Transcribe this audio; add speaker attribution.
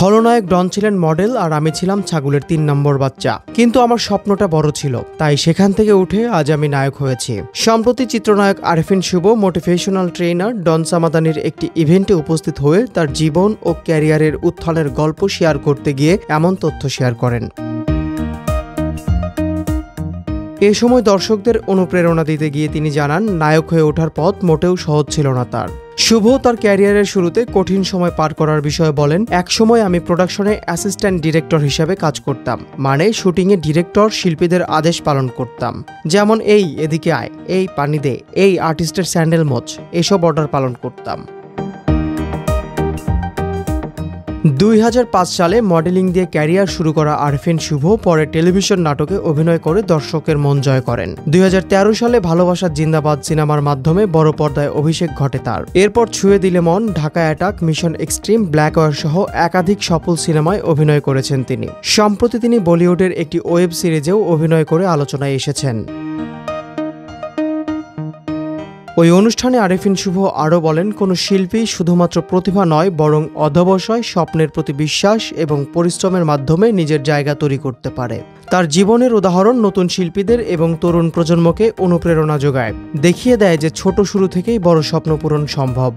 Speaker 1: খলনায়ক ডন ছিলেন মডেল আর আমি ছিলাম ছাগলের ৩ নম্বর বাচ্চা। কিন্তু আমার স্বপ্নটা বড় ছিল, তাই সেখান থেকে উঠে আজ আমি নায়ক হয়েছি। সম্প্রতি চিত্রনায়ক আরেফিন শুভ মোটিভেশনাল ট্রেনার ডন সামাদানির একটি ইভেন্টে উপস্থিত হয়ে তার জীবন ও ক্যারিয়ারের উত্থানের গল্প শেয়ার করতে গিয়ে এমন তথ্য শেয়ার করেন। এ সময় দর্শকদের অনুপ্রেরণা দিতে গিয়ে তিনি জানান, নায়ক হয়ে ওঠার পথ মোটেও সহজ ছিল না তার। শুভ তার ক্যারিয়ারের শুরুতে কঠিন সময় পার করার বিষয়ে বলেন, একসময় আমি প্রোডাকশনে অ্যাসিস্ট্যান্ট ডিরেক্টর হিসেবে কাজ করতাম, মানে শুটিংয়ে ডিরেক্টর শিল্পীদের আদেশ পালন করতাম। যেমন এই এদিকে আয়, এই পানি দে, এই আর্টিস্টের স্যান্ডেল মোচ, এসব অর্ডার পালন করতাম। 2005 সালে মডেলিং দিয়ে ক্যারিয়ার শুরু করা আরেফিন শুভ পরে টেলিভিশন নাটকে অভিনয় করে দর্শকের মন জয় করেন। 2013 সালে ভালোবাসা জিন্দাবাদ সিনেমার মাধ্যমে বড় পর্দায় অভিষেক ঘটে তার। এরপর ছুঁয়ে দিলে মন, Dhaka attack, mission extreme, black war সহ একাধিক সফল সিনেমায় অভিনয় করেছেন তিনি। সম্প্রতি তিনি বলিউডের একটি ওয়েব সিরিজেও অভিনয় করে আলোচনায় এসেছেন। ওই অনুষ্ঠানে আরেফিন শুভ আরও বলেন, কোনো শিল্পী শুধুমাত্র প্রতিভা নয়, বরং অধ্যবসায়, স্বপ্নের প্রতি বিশ্বাস এবং পরিশ্রমের মাধ্যমে নিজের জায়গা তৈরি করতে পারে। তার জীবনের উদাহরণ নতুন শিল্পীদের এবং তরুণ প্রজন্মকে অনুপ্রেরণা যোগায়, দেখিয়ে দেয় যে ছোট শুরু থেকেই বড় স্বপ্ন পূরণ সম্ভব।